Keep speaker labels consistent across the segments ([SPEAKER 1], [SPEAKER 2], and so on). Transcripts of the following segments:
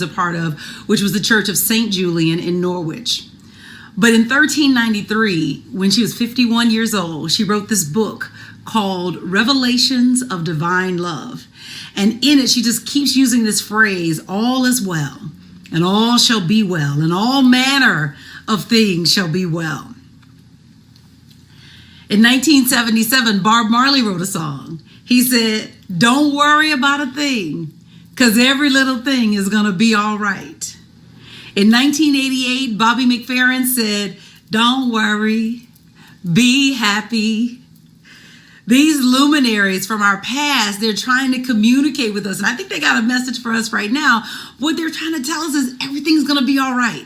[SPEAKER 1] a part of, which was the Church of St. Julian in Norwich. But in 1393, when she was 51 years old, she wrote this book called Revelations of Divine Love. And in it, she just keeps using this phrase, all is well, and all shall be well, and all manner of things shall be well. In 1977, Bob Marley wrote a song. He said, don't worry about a thing, because every little thing is going to be all right. In 1988, Bobby McFerrin said, don't worry, be happy. These luminaries from our past, they're trying to communicate with us. And I think they got a message for us right now. What they're trying to tell us is everything's going to be all right.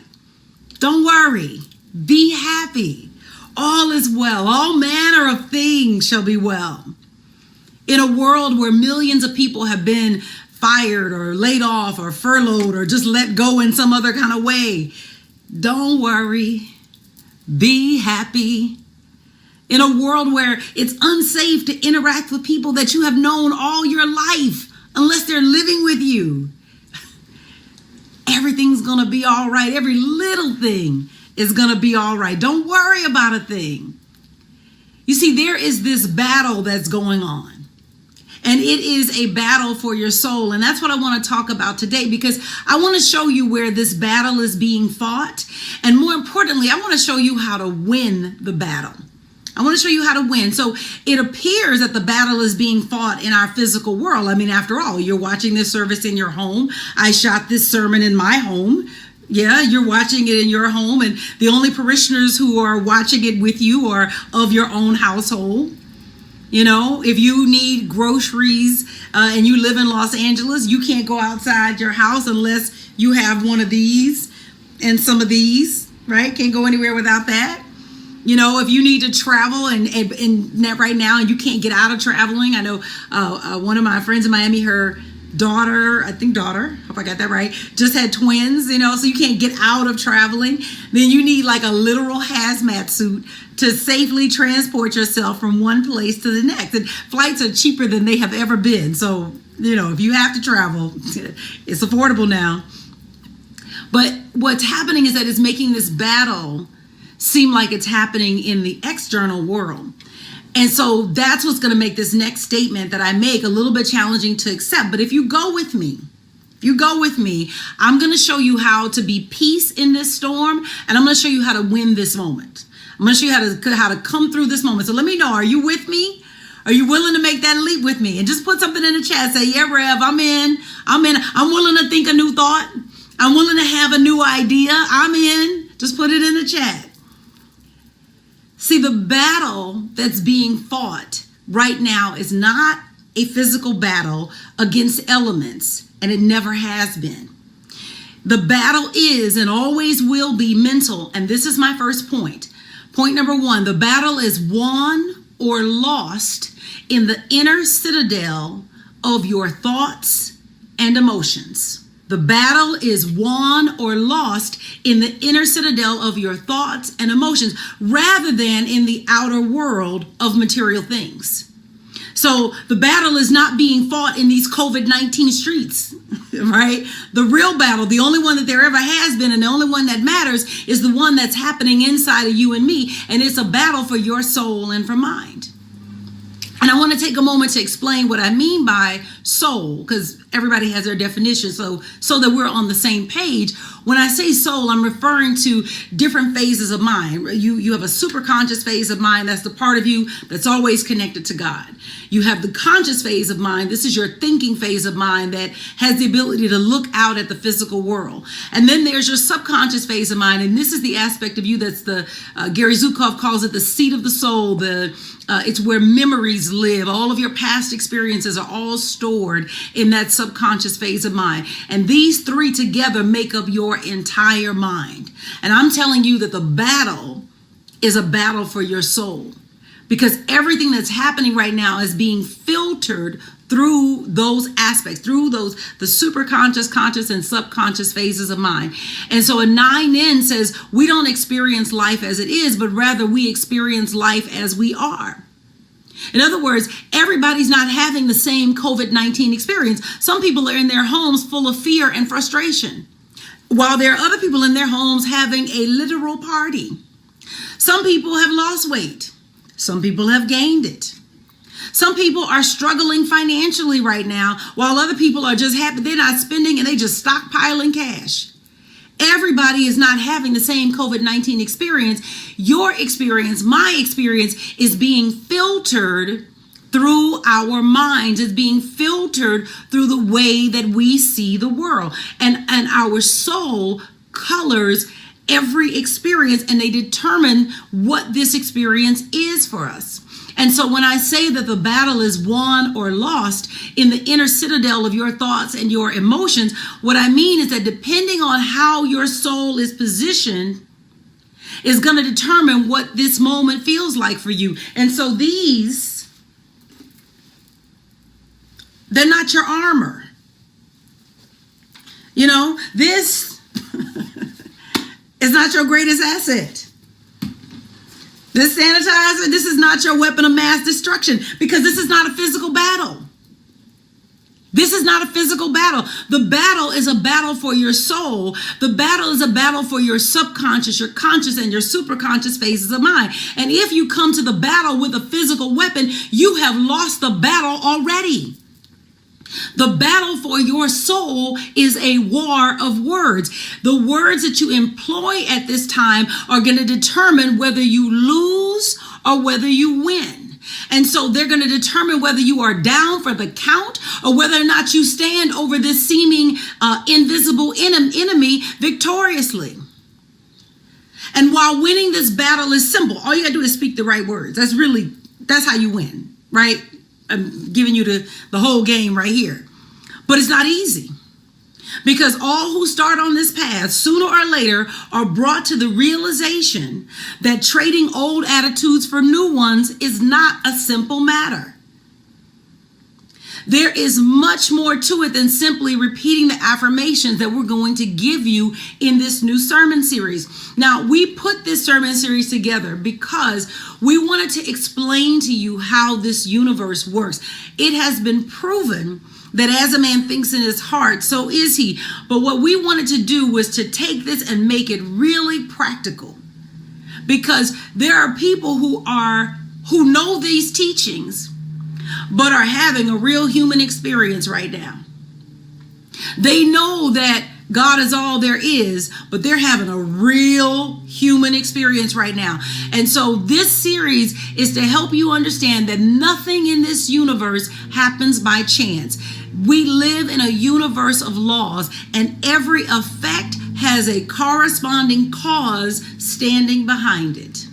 [SPEAKER 1] Don't worry, be happy. All is well. All manner of things shall be well. In a world where millions of people have been fired or laid off or furloughed or just let go in some other kind of way, don't worry, be happy. In a world where it's unsafe to interact with people that you have known all your life unless they're living with you, everything's going to be all right. Every little thing is going to be all right. Don't worry about a thing. You see, there is this battle that's going on. And it is a battle for your soul. And that's what I want to talk about today, because I want to show you where this battle is being fought. And more importantly, I want to show you how to win the battle. I want to show you how to win. So it appears that the battle is being fought in our physical world. I mean, after all, you're watching this service in your home. I shot this sermon in my home. Yeah, you're watching it in your home. And the only parishioners who are watching it with you are of your own household. You know, if you need groceries and you live in Los Angeles, you can't go outside your house unless you have one of these and some of these, right? Can't go anywhere without that. You know, if you need to travel and right now and you can't get out of traveling. I know one of my friends in Miami, her daughter, hope I got that right, just had twins, you know, so you can't get out of traveling. Then you need like a literal hazmat suit to safely transport yourself from one place to the next. And flights are cheaper than they have ever been. So, you know, if you have to travel, it's affordable now. But what's happening is that it's making this battle seem like it's happening in the external world. And so that's what's going to make this next statement that I make a little bit challenging to accept. But if you go with me, I'm going to show you how to be peace in this storm. And I'm going to show you how to win this moment. I'm going to show you how to come through this moment. So let me know, are you with me? Are you willing to make that leap with me? And just put something in the chat. Say, yeah, Rev, I'm in. I'm willing to think a new thought. I'm willing to have a new idea. I'm in. Just put it in the chat. See, the battle that's being fought right now is not a physical battle against elements, and it never has been. The battle is and always will be mental, and this is my first point. Point number one, the battle is won or lost in the inner citadel of your thoughts and emotions. The battle is won or lost in the inner citadel of your thoughts and emotions rather than in the outer world of material things. So the battle is not being fought in these COVID-19 streets, right? The real battle, the only one that there ever has been and the only one that matters is the one that's happening inside of you and me. And it's a battle for your soul and for mind. And I want to take a moment to explain what I mean by soul, because everybody has their definition. So that we're on the same page. When I say soul, I'm referring to different phases of mind. You have a super conscious phase of mind. That's the part of you that's always connected to God. You have the conscious phase of mind. This is your thinking phase of mind that has the ability to look out at the physical world. And then there's your subconscious phase of mind. And this is the aspect of you that's the, Gary Zukav calls it the seat of the soul. It's where memories live. All of your past experiences are all stored in that subconscious phase of mind. And these three together make up your entire mind. And I'm telling you that the battle is a battle for your soul, because everything that's happening right now is being filtered through those aspects, through the superconscious, conscious, and subconscious phases of mind. And so a 9N says we don't experience life as it is, but rather we experience life as we are. In other words, everybody's not having the same COVID-19 experience. Some people are in their homes full of fear and frustration, while there are other people in their homes having a literal party. Some people have lost weight. Some people have gained it. Some people are struggling financially right now, while other people are just happy they're not spending and they just stockpiling cash. Everybody is not having the same COVID-19 experience. Your experience, my experience, is being filtered through our minds. It's being filtered through the way that we see the world. And our soul colors every experience, and they determine what this experience is for us. And so when I say that the battle is won or lost in the inner citadel of your thoughts and your emotions, what I mean is that depending on how your soul is positioned is going to determine what this moment feels like for you. And so they're not your armor. You know, this is not your greatest asset. This sanitizer, this is not your weapon of mass destruction, because this is not a physical battle. This is not a physical battle. The battle is a battle for your soul. The battle is a battle for your subconscious, your conscious, and your superconscious phases of mind. And if you come to the battle with a physical weapon, you have lost the battle already. The battle for your soul is a war of words. The words that you employ at this time are going to determine whether you lose or whether you win. And so they're going to determine whether you are down for the count or whether or not you stand over this seeming invisible enemy victoriously. And while winning this battle is simple, all you got to do is speak the right words. That's how you win, right? I'm giving you the whole game right here. But it's not easy, because all who start on this path sooner or later are brought to the realization that trading old attitudes for new ones is not a simple matter. There is much more to it than simply repeating the affirmations that we're going to give you in this new sermon series. Now, we put this sermon series together because we wanted to explain to you how this universe works. It has been proven that as a man thinks in his heart, so is he. But what we wanted to do was to take this and make it really practical, because there are people who know these teachings but are having a real human experience right now. They know that God is all there is, but they're having a real human experience right now. And so this series is to help you understand that nothing in this universe happens by chance. We live in a universe of laws, and every effect has a corresponding cause standing behind it.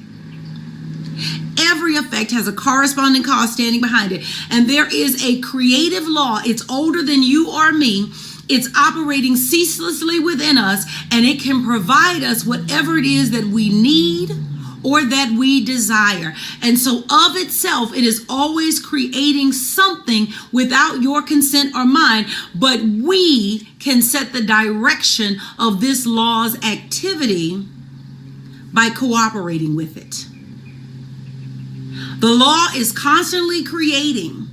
[SPEAKER 1] Every effect has a corresponding cause standing behind it. And there is a creative law. It's older than you or me. It's operating ceaselessly within us, and it can provide us whatever it is that we need or that we desire. And so of itself, it is always creating something without your consent or mine, but we can set the direction of this law's activity by cooperating with it. The law is constantly creating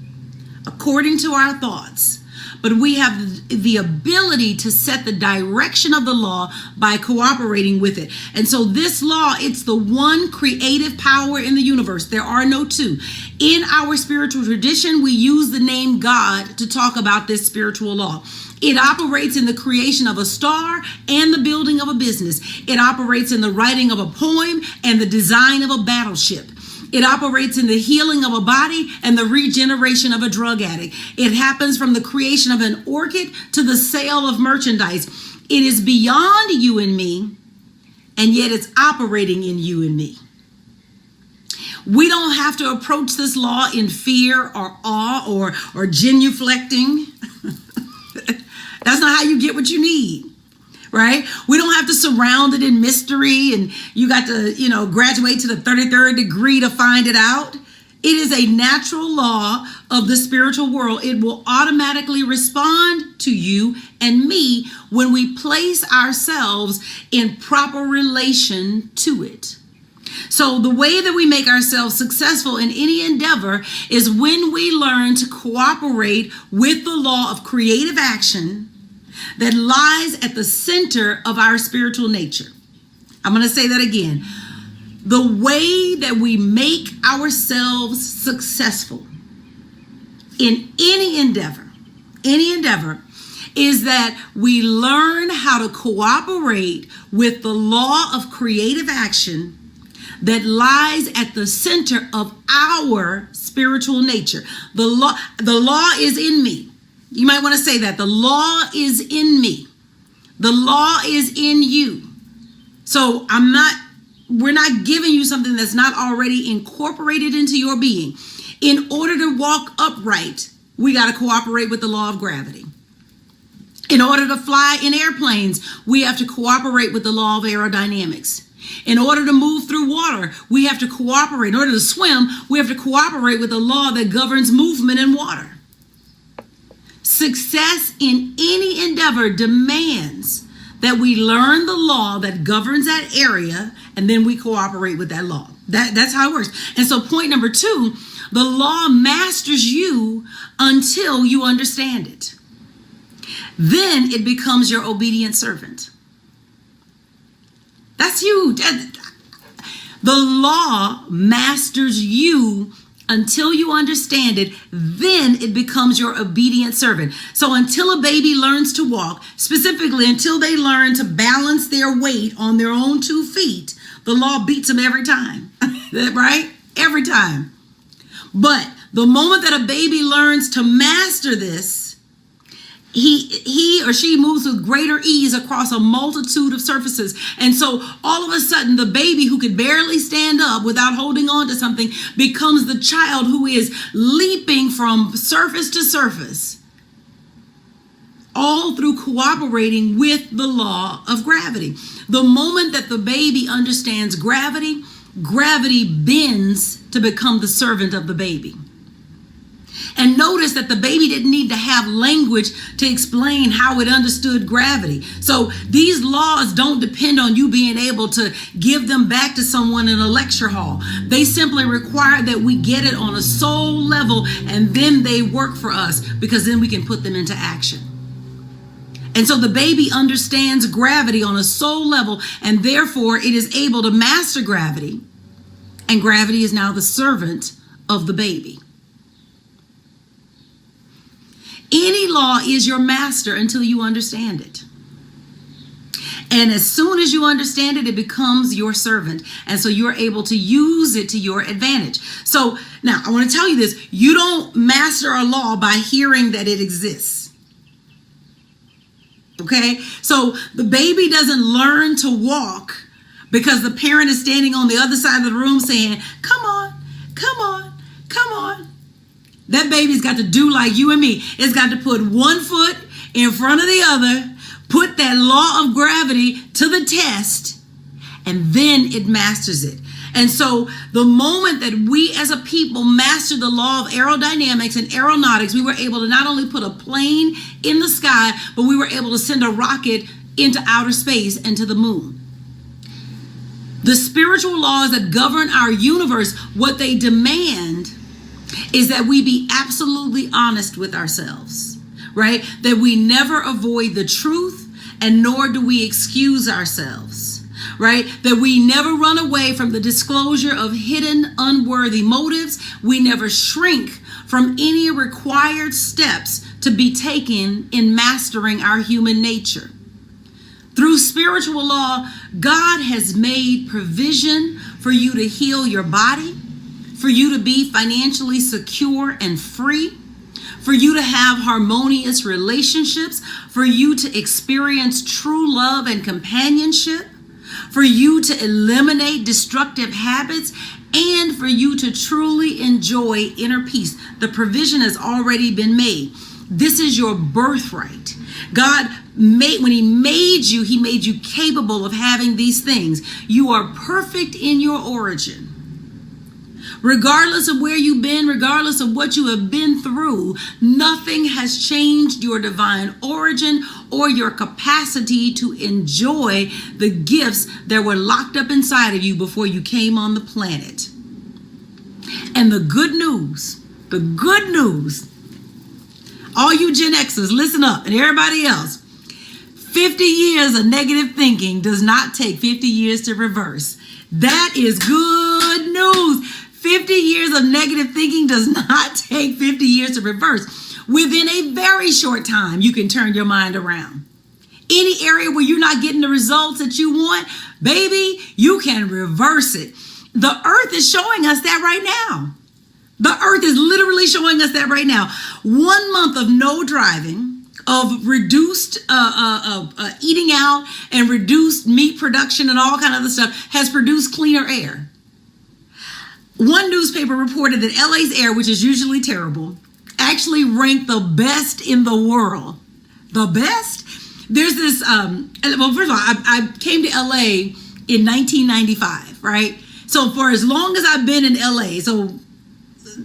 [SPEAKER 1] according to our thoughts, but we have the ability to set the direction of the law by cooperating with it. And so this law, it's the one creative power in the universe. There are no two. In our spiritual tradition, we use the name God to talk about this spiritual law. It operates in the creation of a star and the building of a business. It operates in the writing of a poem and the design of a battleship. It operates in the healing of a body and the regeneration of a drug addict. It happens from the creation of an orchid to the sale of merchandise. It is beyond you and me, and yet it's operating in you and me. We don't have to approach this law in fear or awe or genuflecting. That's not how you get what you need. Right? We don't have to surround it in mystery and you got to, graduate to the 33rd degree to find it out. It is a natural law of the spiritual world. It will automatically respond to you and me when we place ourselves in proper relation to it. So the way that we make ourselves successful in any endeavor is when we learn to cooperate with the law of creative action that lies at the center of our spiritual nature. I'm going to say that again. The way that we make ourselves successful in any endeavor is that we learn how to cooperate with the law of creative action that lies at the center of our spiritual nature. The law is in me. You might want to say that. The law is in me. The law is in you. So we're not giving you something that's not already incorporated into your being. In order to walk upright, we got to cooperate with the law of gravity. In order to fly in airplanes, we have to cooperate with the law of aerodynamics. In order to move through water, we have to cooperate. In order to swim, we have to cooperate with the law that governs movement in water. Success in any endeavor demands that we learn the law that governs that area, and then we cooperate with that law. That's how it works. And so point number 2, the law masters you until you understand it. Then it becomes your obedient servant. That's huge. The law masters you until you understand it. Then it becomes your obedient servant. So until a baby learns to walk, specifically until they learn to balance their weight on their own 2 feet, the law beats them every time. Right? Every time. But the moment that a baby learns to master this, he or she moves with greater ease across a multitude of surfaces. And so all of a sudden, the baby who could barely stand up without holding on to something becomes the child who is leaping from surface to surface, all through cooperating with the law of gravity. The moment that the baby understands gravity, gravity bends to become the servant of the baby. And notice that the baby didn't need to have language to explain how it understood gravity. So these laws don't depend on you being able to give them back to someone in a lecture hall. They simply require that we get it on a soul level, and then they work for us, because then we can put them into action. And so the baby understands gravity on a soul level, and therefore it is able to master gravity. And gravity is now the servant of the baby. Any law is your master until you understand it. And as soon as you understand it, it becomes your servant. And so you're able to use it to your advantage. So now I want to tell you this. You don't master a law by hearing that it exists. Okay? So the baby doesn't learn to walk because the parent is standing on the other side of the room saying, come on, come on, come on. That baby's got to do like you and me. It's got to put one foot in front of the other, put that law of gravity to the test, and then it masters it. And so the moment that we as a people mastered the law of aerodynamics and aeronautics, we were able to not only put a plane in the sky, but we were able to send a rocket into outer space and to the moon. The spiritual laws that govern our universe, what they demand is that we be absolutely honest with ourselves, right? That we never avoid the truth, and nor do we excuse ourselves, right? That we never run away from the disclosure of hidden unworthy motives. We never shrink from any required steps to be taken in mastering our human nature. Through spiritual law, God has made provision for you to heal your body, for you to be financially secure and free, for you to have harmonious relationships, for you to experience true love and companionship, for you to eliminate destructive habits, and for you to truly enjoy inner peace. The provision has already been made. This is your birthright. God when he made you capable of having these things. You are perfect in your origin. Regardless of where you've been, regardless of what you have been through, nothing has changed your divine origin or your capacity to enjoy the gifts that were locked up inside of you before you came on the planet. And the good news, all you Gen Xers, listen up, and everybody else, 50 years of negative thinking does not take 50 years to reverse. That is good news. 50 years of negative thinking does not take 50 years to reverse. Within a very short time, you can turn your mind around. Any area where you're not getting the results that you want, baby, you can reverse it. The earth is showing us that right now. The earth is literally showing us that right now. 1 month of no driving, of reduced eating out and reduced meat production and all kind of other stuff has produced cleaner air. One newspaper reported that LA's air, which is usually terrible, actually ranked the best in the world. The best? There's this, well, first of all, I came to LA in 1995, right? So for as long as I've been in LA, so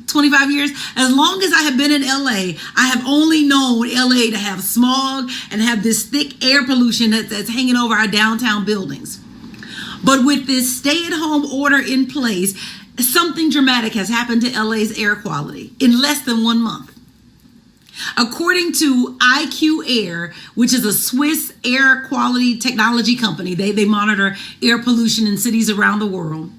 [SPEAKER 1] 25 years, as long as I have been in LA, I have only known LA to have smog and have this thick air pollution that's hanging over our downtown buildings. But with this stay-at-home order in place, something dramatic has happened to LA's air quality in less than 1 month. According to IQ Air, which is a Swiss air quality technology company, they monitor air pollution in cities around the world.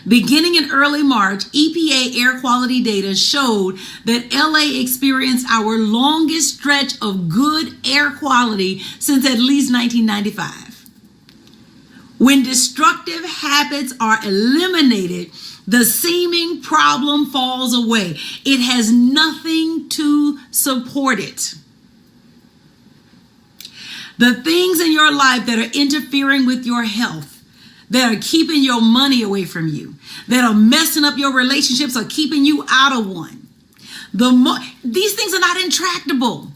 [SPEAKER 1] Beginning in early March, EPA air quality data showed that LA experienced our longest stretch of good air quality since at least 1995. When destructive habits are eliminated, the seeming problem falls away. It has nothing to support it. The things in your life that are interfering with your health, that are keeping your money away from you, that are messing up your relationships or keeping you out of one. These things are not intractable.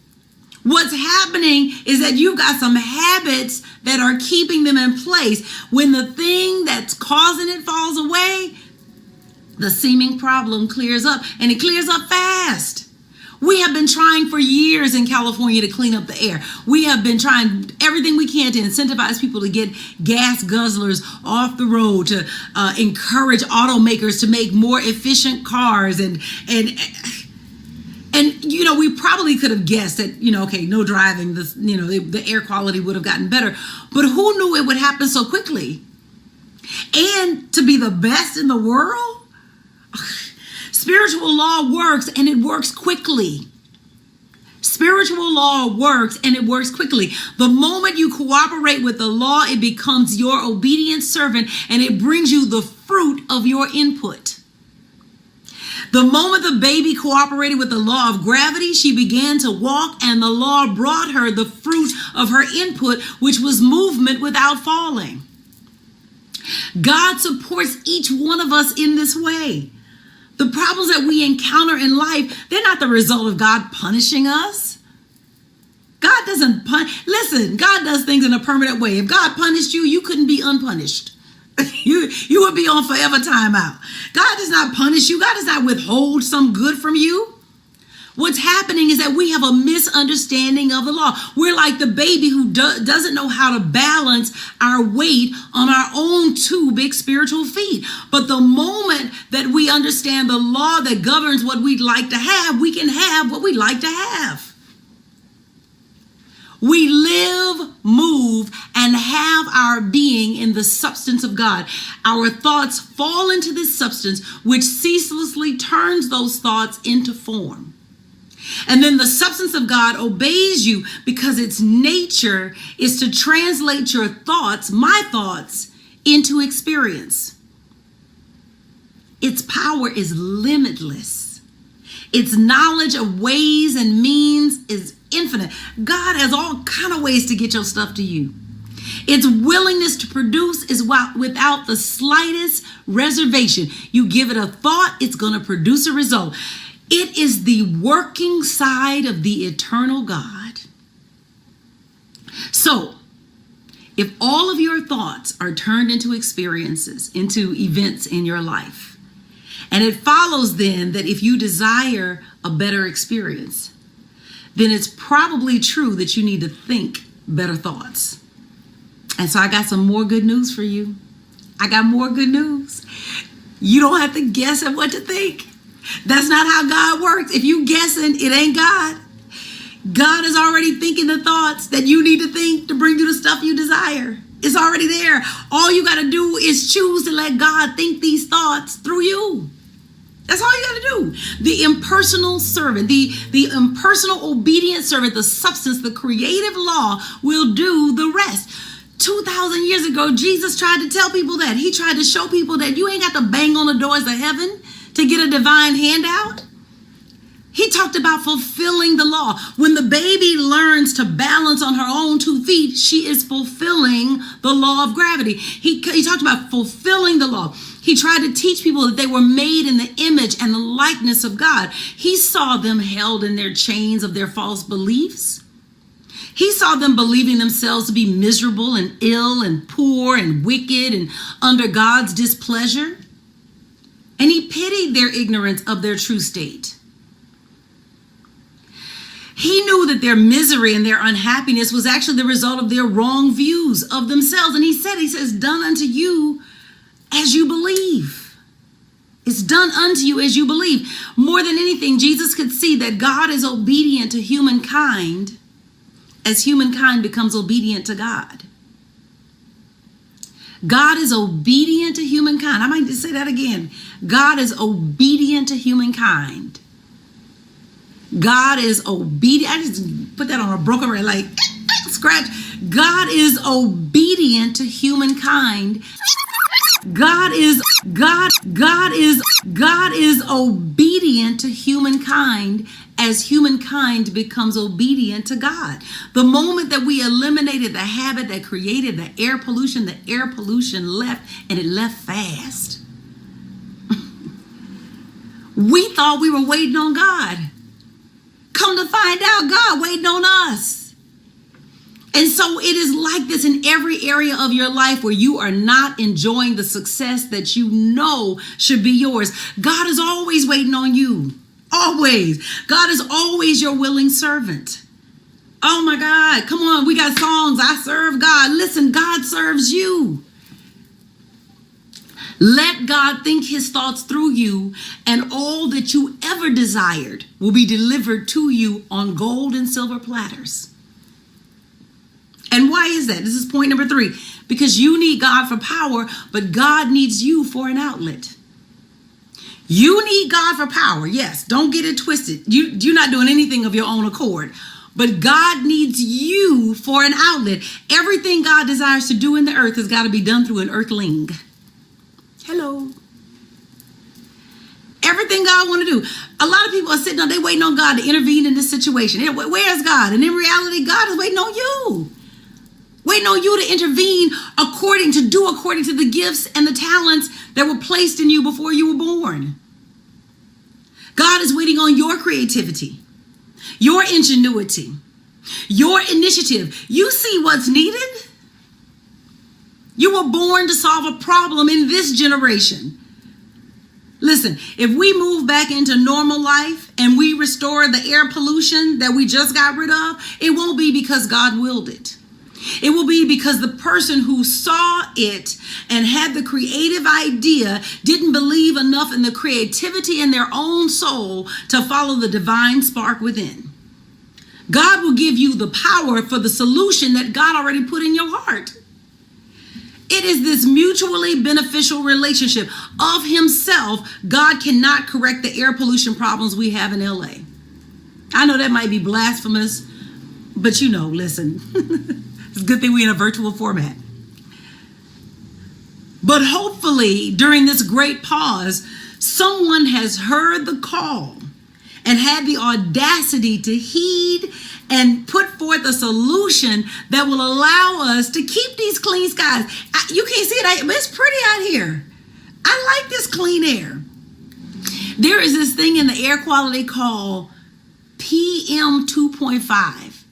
[SPEAKER 1] What's happening is that you've got some habits that are keeping them in place. When the thing that's causing it falls away, the seeming problem clears up, and it clears up fast. We have been trying for years in California to clean up the air. We have been trying everything we can to incentivize people to get gas guzzlers off the road, to encourage automakers to make more efficient cars, and you know, we probably could have guessed that, you know, okay, no driving, this, you know, the air quality would have gotten better, but who knew it would happen so quickly? And to be the best in the world? Spiritual law works, and it works quickly. Spiritual law works, and it works quickly. The moment you cooperate with the law, it becomes your obedient servant, and it brings you the fruit of your input. The moment the baby cooperated with the law of gravity, she began to walk, and the law brought her the fruit of her input, which was movement without falling. God supports each one of us in this way. The problems that we encounter in life, they're not the result of God punishing us. God doesn't listen, God does things in a permanent way. If God punished you, you couldn't be unpunished. You would be on forever timeout. God does not punish you. God does not withhold some good from you. What's happening is that we have a misunderstanding of the law. We're like the baby who doesn't know how to balance our weight on our own two big spiritual feet. But the moment that we understand the law that governs what we'd like to have, we can have what we'd like to have. We live, move, and have our being in the substance of God. Our thoughts fall into this substance, which ceaselessly turns those thoughts into form. And then the substance of God obeys you because its nature is to translate your thoughts, my thoughts, into experience. Its power is limitless. Its knowledge of ways and means is infinite. God has all kind of ways to get your stuff to you. Its willingness to produce is without the slightest reservation. You give it a thought, it's going to produce a result. It is the working side of the eternal God. So, if all of your thoughts are turned into experiences, into events in your life, And it follows then that if you desire a better experience, then it's probably true that you need to think better thoughts. And so I got some more good news for you. I got more good news. You don't have to guess at what to think. That's not how God works. If you guessing, it ain't God. God is already thinking the thoughts that you need to think to bring you the stuff you desire. It's already there. All you got to do is choose to let God think these thoughts through you. That's all you got to do. The impersonal servant, the impersonal obedient servant, the substance, the creative law will do the rest. 2,000 years ago, Jesus tried to tell people that. He tried to show people that you ain't got to bang on the doors of heaven to get a divine handout. He talked about fulfilling the law. When the baby learns to balance on her own 2 feet, she is fulfilling the law of gravity. He talked about fulfilling the law. He tried to teach people that they were made in the image and the likeness of God. He saw them held in their chains of their false beliefs. He saw them believing themselves to be miserable and ill and poor and wicked and under God's displeasure. And he pitied their ignorance of their true state. He knew that their misery and their unhappiness was actually the result of their wrong views of themselves. And he says, done unto you as you believe. It's done unto you as you believe. More than anything, Jesus could see that God is obedient to humankind as humankind becomes obedient to God. God is obedient to humankind. I might just say that again. God is obedient to humankind. God is obedient. I just put that on a broken record, like scratch. God is obedient to humankind. God is obedient to humankind as humankind becomes obedient to God. The moment that we eliminated the habit that created the air pollution left, and it left fast. We thought we were waiting on God. Come to find out, God waiting on us. And so it is like this in every area of your life where you are not enjoying the success that you know should be yours. God is always waiting on you. Always. God is always your willing servant. Oh my God. Come on. We got songs. I serve God. Listen, God serves you. Let God think his thoughts through you, and all that you ever desired will be delivered to you on gold and silver platters. And why is that? This is point number 3. Because you need God for power, but God needs you for an outlet. You need God for power. Yes, don't get it twisted. You're not doing anything of your own accord. But God needs you for an outlet. Everything God desires to do in the earth has got to be done through an earthling. Hello. Everything God want to do. A lot of people are sitting on, they waiting on God to intervene in this situation. Where's God? And in reality, God is waiting on you. Waiting on you to intervene according to the gifts and the talents that were placed in you before you were born. God is waiting on your creativity, your ingenuity, your initiative. You see what's needed. You were born to solve a problem in this generation. Listen, if we move back into normal life and we restore the air pollution that we just got rid of, it won't be because God willed it. It will be because the person who saw it and had the creative idea didn't believe enough in the creativity in their own soul to follow the divine spark within. God will give you the power for the solution that God already put in your heart. It is this mutually beneficial relationship of himself. God cannot correct the air pollution problems we have in LA. I know that might be blasphemous, but listen, it's a good thing we're in a virtual format. But hopefully during this great pause, someone has heard the call and had the audacity to heed and put forth a solution that will allow us to keep these clean skies. You can't see it, but it's pretty out here. I like this clean air. There is this thing in the air quality called PM 2.5.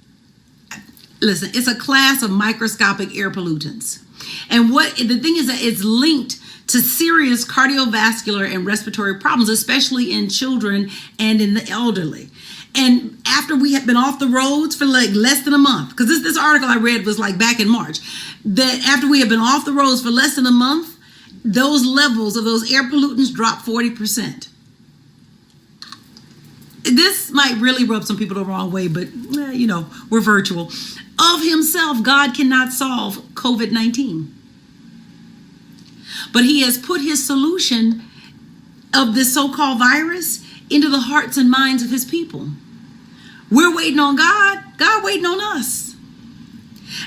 [SPEAKER 1] Listen, it's a class of microscopic air pollutants. And the thing is that it's linked to serious cardiovascular and respiratory problems, especially in children and in the elderly. And after we had been off the roads for like less than a month, because this article I read was like back in March, that after we had been off the roads for less than a month, those levels of those air pollutants dropped 40%. This might really rub some people the wrong way, but we're virtual. Of himself, God cannot solve COVID-19. But he has put his solution of this so-called virus into the hearts and minds of his people. We're waiting on God, God waiting on us.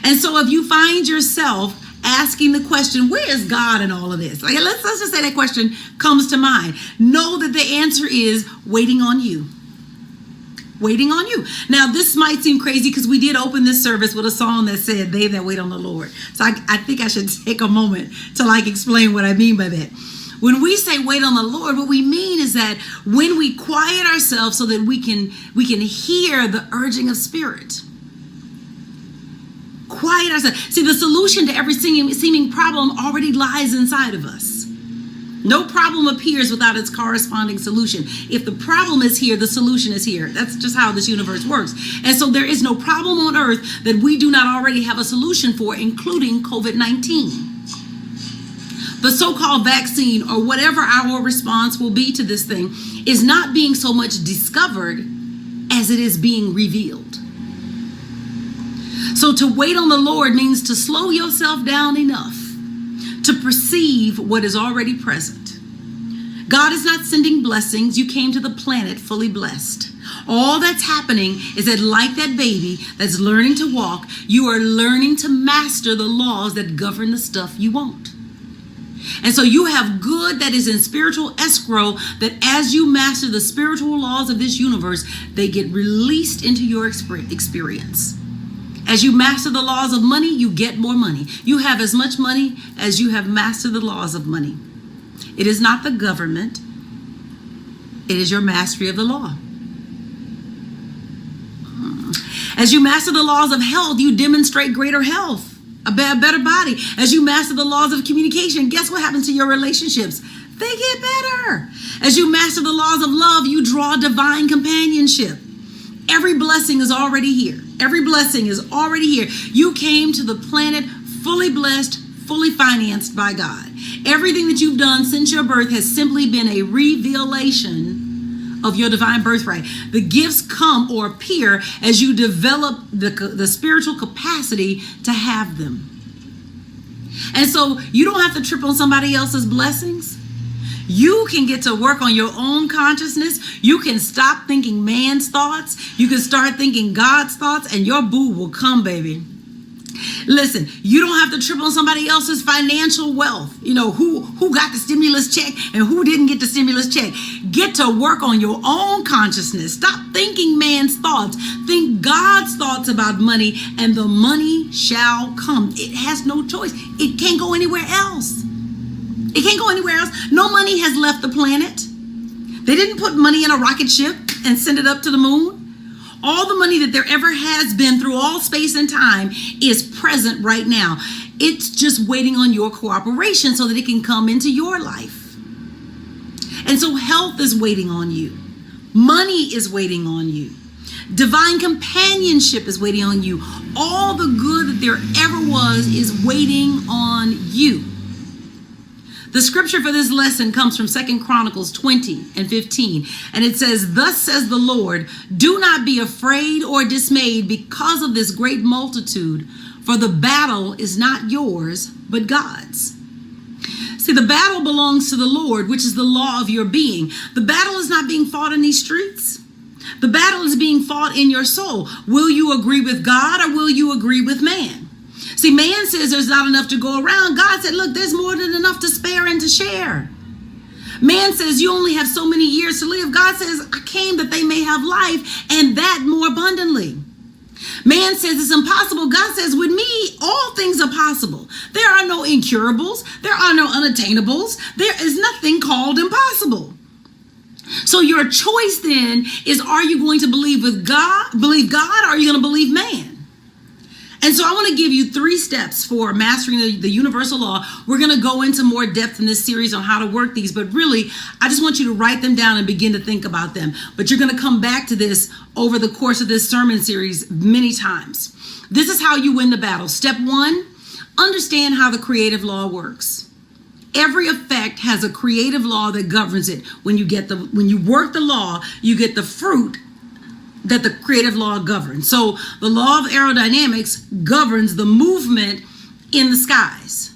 [SPEAKER 1] And so if you find yourself asking the question, where is God in all of this? Like, let's just say that question comes to mind. Know that the answer is waiting on you. Waiting on you. Now, this might seem crazy because we did open this service with a song that said, they that wait on the Lord. So I think I should take a moment to explain what I mean by that. When we say wait on the Lord, what we mean is that when we quiet ourselves so that we can hear the urging of spirit. Quiet ourselves. See, the solution to every seeming problem already lies inside of us. No problem appears without its corresponding solution. If the problem is here, the solution is here. That's just how this universe works. And so there is no problem on earth that we do not already have a solution for, including COVID-19. The so-called vaccine, or whatever our response will be to this thing, is not being so much discovered as it is being revealed. So to wait on the Lord means to slow yourself down enough to perceive what is already present. God is not sending blessings. You came to the planet fully blessed. All that's happening is that, like that baby that's learning to walk, you are learning to master the laws that govern the stuff you want. And so you have good that is in spiritual escrow, that as you master the spiritual laws of this universe, they get released into your experience. As you master the laws of money, you get more money. You have as much money as you have mastered the laws of money. It is not the government. It is your mastery of the law. As you master the laws of health, you demonstrate greater health, a better body. As you master the laws of communication, guess what happens to your relationships? They get better. As you master the laws of love, you draw divine companionship. Every blessing is already here. Every blessing is already here. You came to the planet fully blessed, fully financed by God. Everything that you've done since your birth has simply been a revelation of your divine birthright. The gifts come or appear as you develop the spiritual capacity to have them. And so you don't have to trip on somebody else's blessings. You can get to work on your own consciousness. You can stop thinking man's thoughts. You can start thinking God's thoughts, and your boo will come, baby. Listen, you don't have to trip on somebody else's financial wealth. Who got the stimulus check and who didn't get the stimulus check. Get to work on your own consciousness. Stop thinking man's thoughts. Think God's thoughts about money, and the money shall come. It has no choice. It can't go anywhere else. It can't go anywhere else. No money has left the planet. They didn't put money in a rocket ship and send it up to the moon. All the money that there ever has been through all space and time is present right now. It's just waiting on your cooperation so that it can come into your life. And so health is waiting on you. Money is waiting on you. Divine companionship is waiting on you. All the good that there ever was is waiting on you. The scripture for this lesson comes from 2 Chronicles 20 and 15. And it says, "Thus says the Lord, do not be afraid or dismayed because of this great multitude, for the battle is not yours, but God's." See, the battle belongs to the Lord, which is the law of your being. The battle is not being fought in these streets. The battle is being fought in your soul. Will you agree with God, or will you agree with man? See, man says there's not enough to go around. God said, look, there's more than enough to spare and to share. Man says you only have so many years to live. God says, I came that they may have life, and that more abundantly. Man says it's impossible. God says, with me, all things are possible. There are no incurables. There are no unattainables. There is nothing called impossible. So your choice then is, are you going to believe God, or are you going to believe man? And so I want to give you 3 steps for mastering the universal law. We're going to go into more depth in this series on how to work these, but really, I just want you to write them down and begin to think about them. But you're going to come back to this over the course of this sermon series many times. This is how you win the battle. Step 1, understand how the creative law works. Every effect has a creative law that governs it. When you work the law, you get the fruit that the creative law governs. So the law of aerodynamics governs the movement in the skies,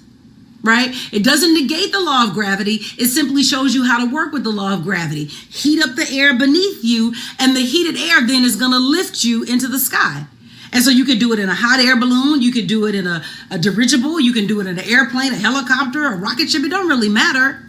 [SPEAKER 1] right? It doesn't negate the law of gravity. It simply shows you how to work with the law of gravity. Heat up the air beneath you, and the heated air then is going to lift you into the sky. And so you could do it in a hot air balloon. You could do it in a dirigible. You can do it in an airplane, a helicopter, a rocket ship. It don't really matter.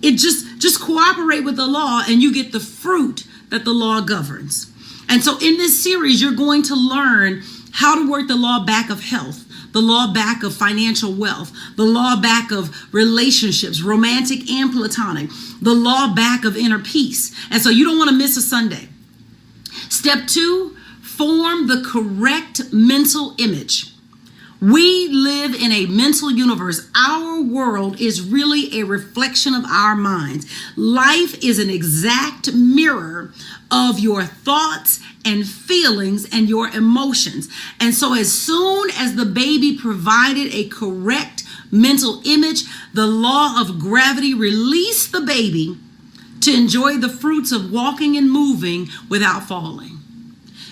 [SPEAKER 1] It just cooperate with the law, and you get the fruit that the law governs. And so in this series, you're going to learn how to work the law back of health, the law back of financial wealth, the law back of relationships, romantic and platonic, the law back of inner peace. And so you don't want to miss a Sunday. Step 2, form the correct mental image. We live in a mental universe. Our world is really a reflection of our minds. Life is an exact mirror of your thoughts and feelings and your emotions. And so as soon as the baby provided a correct mental image, the law of gravity released the baby to enjoy the fruits of walking and moving without falling.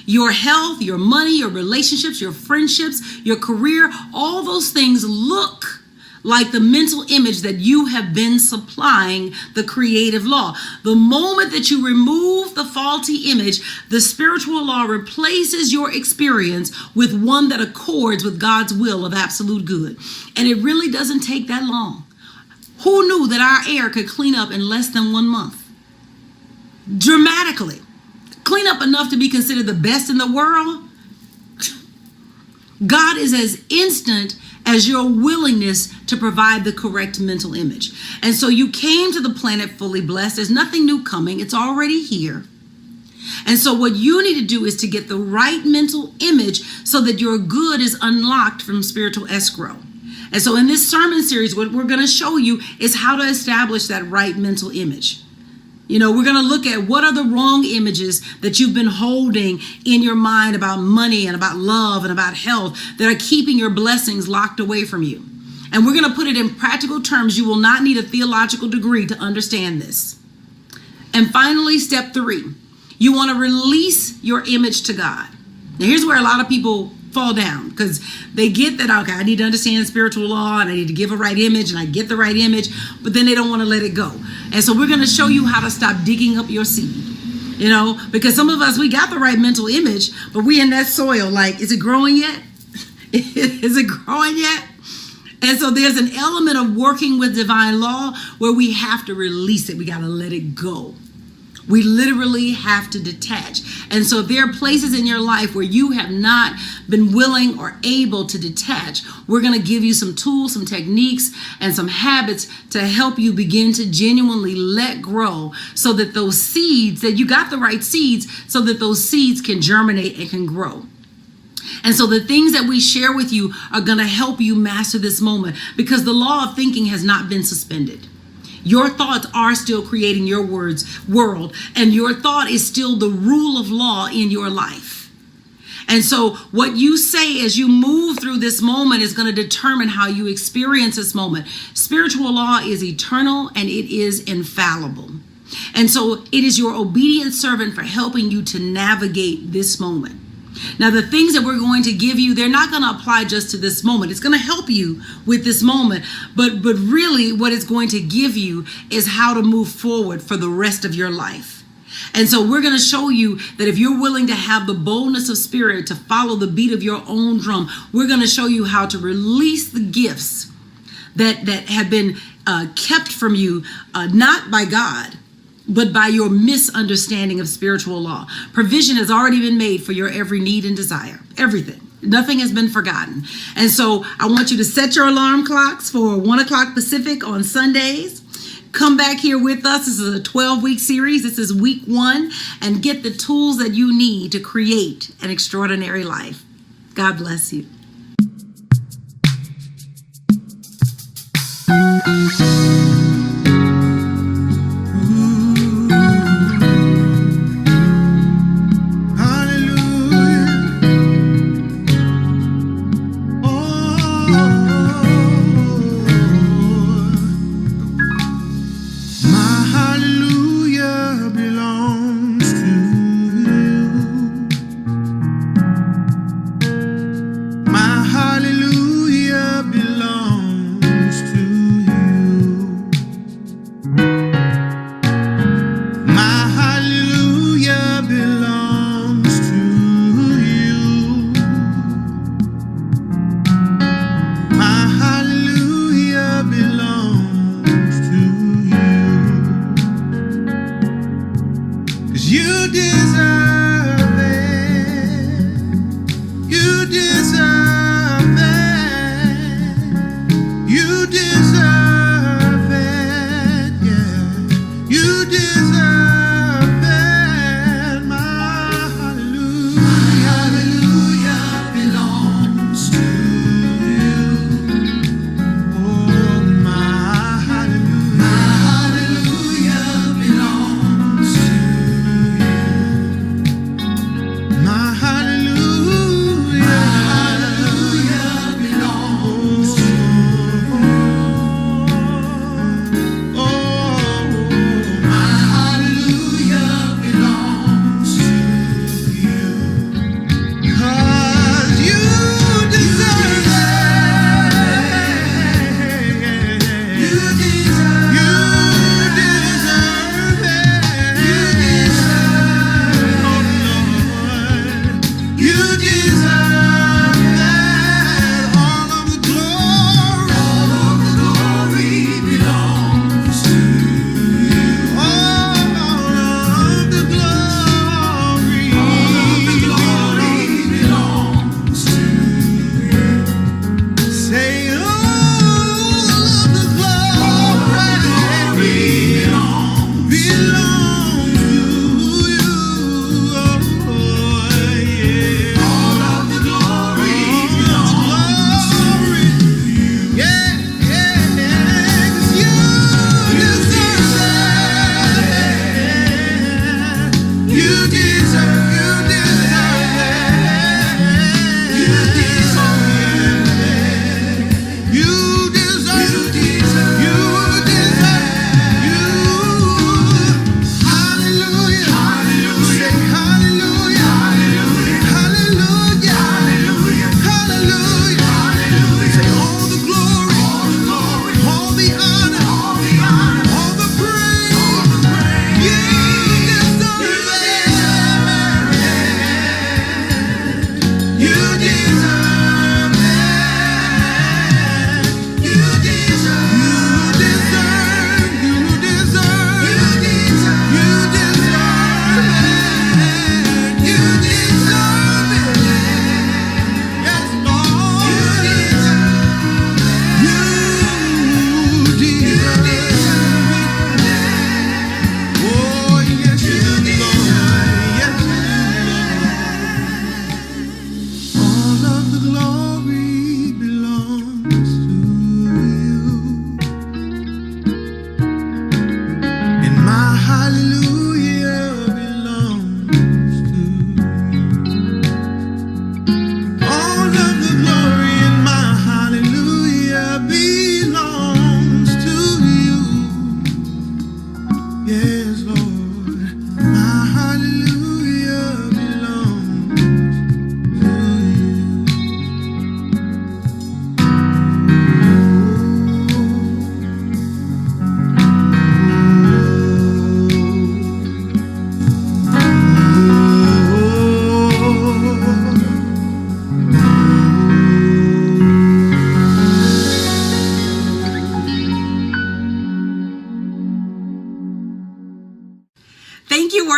[SPEAKER 1] Your health, your money, your relationships, your friendships, your career, all those things look like the mental image that you have been supplying the creative law. The moment that you remove the faulty image, the spiritual law replaces your experience with one that accords with God's will of absolute good. And it really doesn't take that long. Who knew that our air could clean up in less than 1 month? Dramatically. Clean up enough to be considered the best in the world. God is as instant as your willingness to provide the correct mental image. And so you came to the planet fully blessed. There's nothing new coming. It's already here. And so what you need to do is to get the right mental image so that your good is unlocked from spiritual escrow. And so in this sermon series, what we're going to show you is how to establish that right mental image. You know, we're going to look at what are the wrong images that you've been holding in your mind about money and about love and about health that are keeping your blessings locked away from you. And we're going to put it in practical terms. You will not need a theological degree to understand this. And finally, step 3, you want to release your image to God. Now, here's where a lot of people fall down, because they get that, okay, I need to understand spiritual law and I need to give a right image, and I get the right image, but then they don't want to let it go. And so we're going to show you how to stop digging up your seed, you know, because some of us, we got the right mental image, but we in that soil, like, is it growing yet? Is it growing yet? And so there's an element of working with divine law where we have to release it. We got to let it go. We literally have to detach. And so if there are places in your life where you have not been willing or able to detach, we're going to give you some tools, some techniques, and some habits to help you begin to genuinely let grow so that those seeds, that you got the right seeds, so that those seeds can germinate and can grow. And so the things that we share with you are going to help you master this moment, because the law of thinking has not been suspended. Your thoughts are still creating your world, and your thought is still the rule of law in your life. And so what you say as you move through this moment is going to determine how you experience this moment. Spiritual law is eternal and it is infallible. And so it is your obedient servant for helping you to navigate this moment. Now, the things that we're going to give you, they're not going to apply just to this moment. It's going to help you with this moment. But really what it's going to give you is how to move forward for the rest of your life. And so we're going to show you that if you're willing to have the boldness of spirit to follow the beat of your own drum, we're going to show you how to release the gifts that have been kept from you, not by God, but by your misunderstanding of spiritual law. Provision has already been made for your every need and desire. Everything. Nothing has been forgotten. And so I want you to set your alarm clocks for 1 o'clock Pacific on Sundays. Come back here with us. This is a 12-week series. This is week 1. And get the tools that you need to create an extraordinary life. God bless you.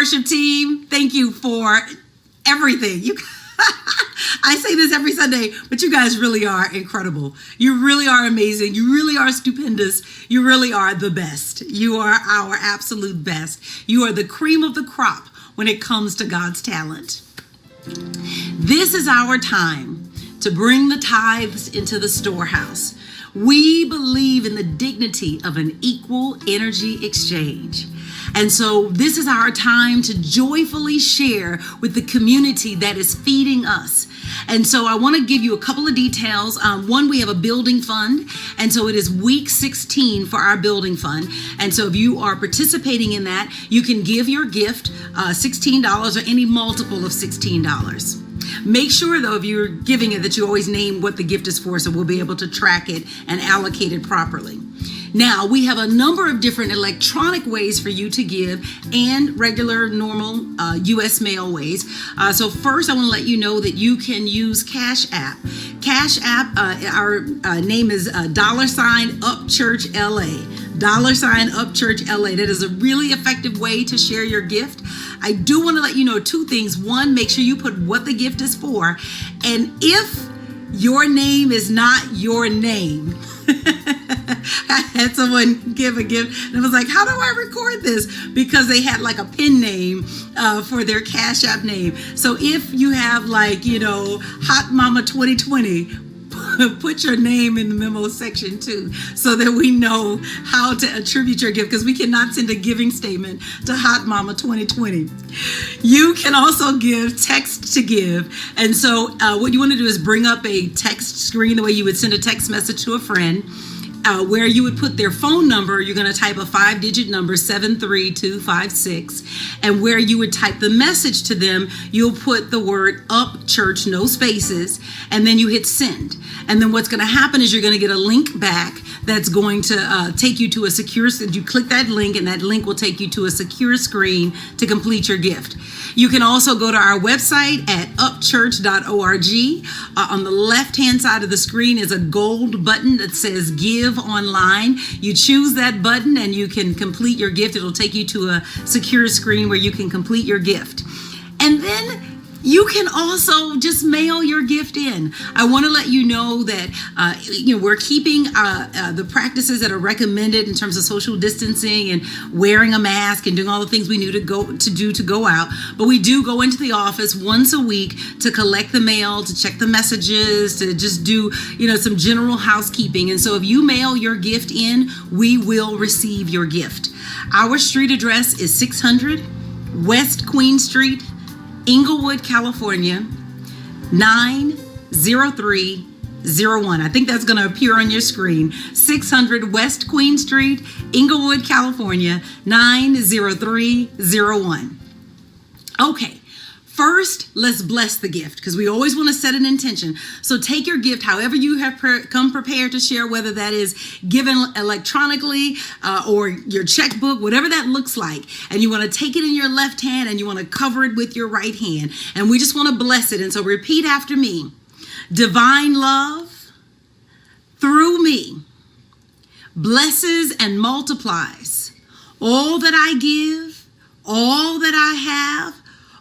[SPEAKER 1] worship team, thank you for everything. I say this every Sunday, but you guys really are incredible. You really are amazing. You really are stupendous. You really are the best. You are our absolute best. You are the cream of the crop when it comes to God's talent. This is our time to bring the tithes into the storehouse. We believe in the dignity of an equal energy exchange. And so this is our time to joyfully share with the community that is feeding us. And so I want to give you a couple of details. One, we have a building fund. And so it is week 16 for our building fund. And so if you are participating in that, you can give your gift $16 or any multiple of $16. Make sure, though, if you're giving it, that you always name what the gift is for, so we'll be able to track it and allocate it properly. Now, we have a number of different electronic ways for you to give and regular, normal U.S. mail ways. So first, I want to let you know that you can use Cash App. Cash App, our name is $UpChurchLA. $UpChurchLA. That is a really effective way to share your gift. I do want to let you know two things. One, make sure you put what the gift is for. And if your name is not your name, I had someone give a gift and I was like, how do I record this? Because they had like a pen name for their Cash App name. So if you have Hot Mama 2020, put your name in the memo section too, so that we know how to attribute your gift, because we cannot send a giving statement to Hot Mama 2020. You can also give text to give. And so what you want to do is bring up a text screen the way you would send a text message to a friend. Where you would put their phone number, you're going to type a 5-digit number, 73256. And where you would type the message to them, you'll put the word Up Church, no spaces, and then you hit send. And then what's going to happen is you're going to get a link back that's going to take you to a secure, you click that link and that link will take you to a secure screen to complete your gift. You can also go to our website at upchurch.org. On the left-hand side of the screen is a gold button that says Give Online. You choose that button and you can complete your gift. It'll take you to a secure screen where you can complete your gift. And then you can also just mail your gift in. I want to let you know that we're keeping the practices that are recommended in terms of social distancing and wearing a mask and doing all the things we need to go out. But we do go into the office once a week to collect the mail, to check the messages, to just do some general housekeeping. And so if you mail your gift in, we will receive your gift. Our street address is 600 West Queen Street, Inglewood, California, 90301. I think that's going to appear on your screen. 600 West Queen Street, Inglewood, California, 90301. Okay. First, let's bless the gift, because we always want to set an intention. So take your gift however you have come prepared to share, whether that is given electronically or your checkbook, whatever that looks like. And you want to take it in your left hand and you want to cover it with your right hand. And we just want to bless it. And so repeat after me. Divine love through me blesses and multiplies all that I give, all that I have,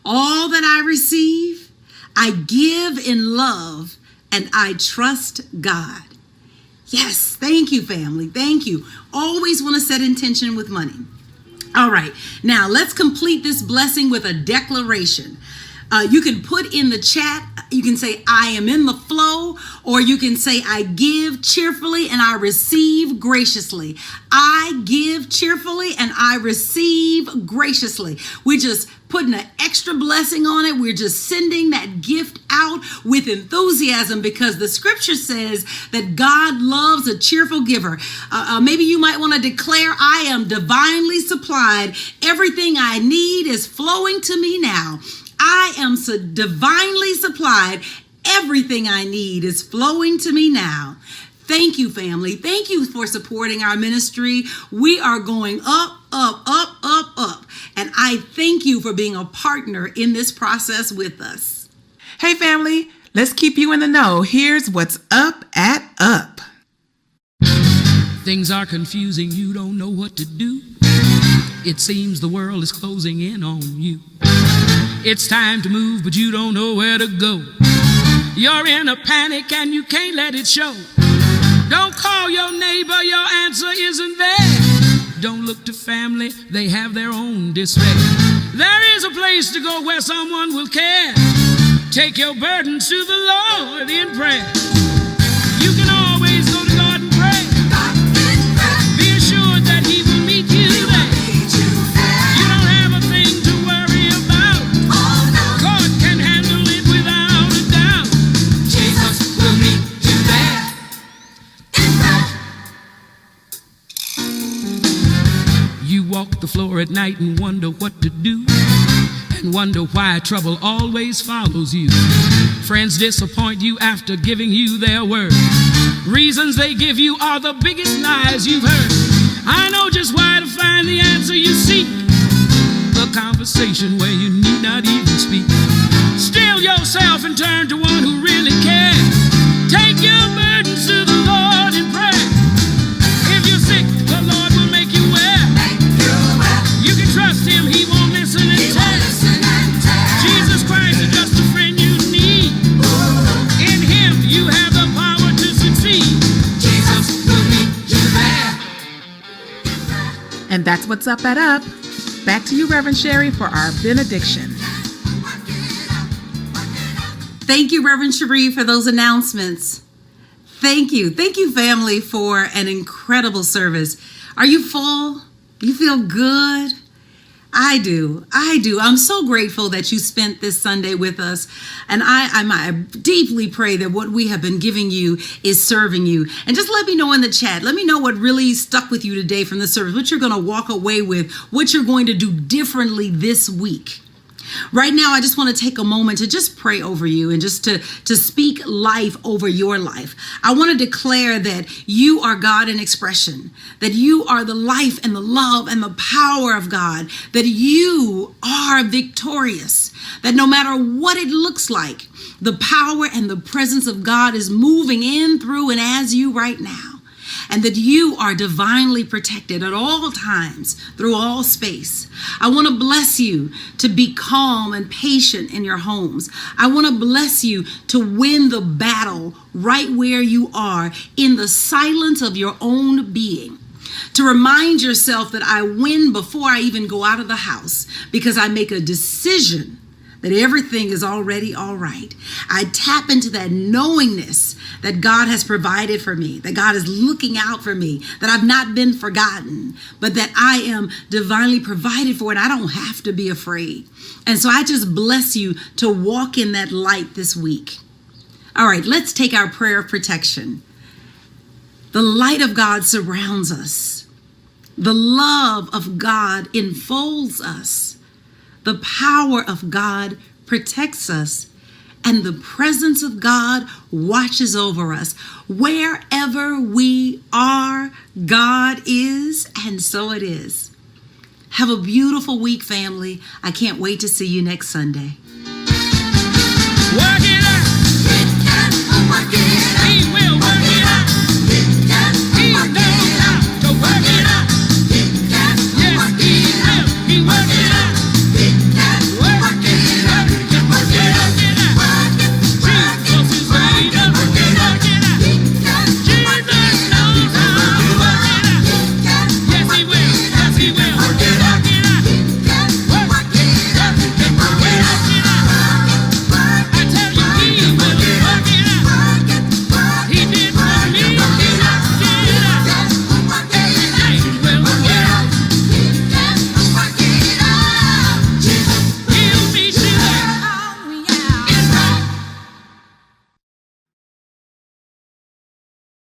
[SPEAKER 1] all that I receive. I give in love and I trust God. Yes, thank you, family. Thank you. Always want to set intention with money. All right, now let's complete this blessing with a declaration. You can put in the chat, you can say, I am in the flow, or you can say, I give cheerfully and I receive graciously. I give cheerfully and I receive graciously. We just putting an extra blessing on it. We're just sending that gift out with enthusiasm, because the scripture says that God loves a cheerful giver. Maybe you might want to declare, I am divinely supplied. Everything I need is flowing to me now. I am so divinely supplied. Everything I need is flowing to me now. Thank you, family. Thank you for supporting our ministry. We are going up, up, up, up, up. And I thank you for being a partner in this process with us.
[SPEAKER 2] Hey, family, let's keep you in the know. Here's what's up at Up.
[SPEAKER 3] Things are confusing. You don't know what to do. It seems the world is closing in on you. It's time to move, but you don't know where to go. You're in a panic and you can't let it show. Don't call your neighbor, your answer isn't there. Don't look to family, they have their own despair. There is a place to go where someone will care. Take your burdens to the Lord in prayer. You can always go to God and pray. Be assured that He will meet you there. You don't have a thing to worry about. God can handle it without a doubt. Jesus will meet you there. You walk the floor at night and wonder what to do, and wonder why trouble always follows you. Friends disappoint you after giving you their word. Reasons they give you are the biggest lies you've heard. I know just why to find the answer you seek. A conversation where you need not even speak. Still yourself and turn to one who really cares. Take your burdens to the Lord in prayer. If you're sick, the Lord will make you well. You can trust Him, He won't listen and tell. Jesus Christ is just a friend you need. In Him you have the power to succeed. Jesus will meet you there.
[SPEAKER 2] And that's what's up at Up. Back to you, Reverend Sherri, for our benediction.
[SPEAKER 1] Thank you, Reverend Sheree, for those announcements. Thank you. Thank you, family, for an incredible service. Are you full? You feel good? I do. I'm so grateful that you spent this Sunday with us. And I deeply pray that what we have been giving you is serving you. And just let me know in the chat. Let me know what really stuck with you today from the service, what you're going to walk away with, what you're going to do differently this week. Right now, I just want to take a moment to just pray over you and just to speak life over your life. I want to declare that you are God in expression, that you are the life and the love and the power of God, that you are victorious, that no matter what it looks like, the power and the presence of God is moving in, through, and as you right now. And that you are divinely protected at all times through all space. I want to bless you to be calm and patient in your homes. I want to bless you to win the battle right where you are in the silence of your own being. To remind yourself that I win before I even go out of the house because I make a decision that everything is already all right. I tap into that knowingness that God has provided for me, that God is looking out for me, that I've not been forgotten, but that I am divinely provided for and I don't have to be afraid. And so I just bless you to walk in that light this week. All right, let's take our prayer of protection. The light of God surrounds us. The love of God enfolds us. The power of God protects us, and the presence of God watches over us. Wherever we are, God is, and so it is. Have a beautiful week, family. I can't wait to see you next Sunday.
[SPEAKER 3] Working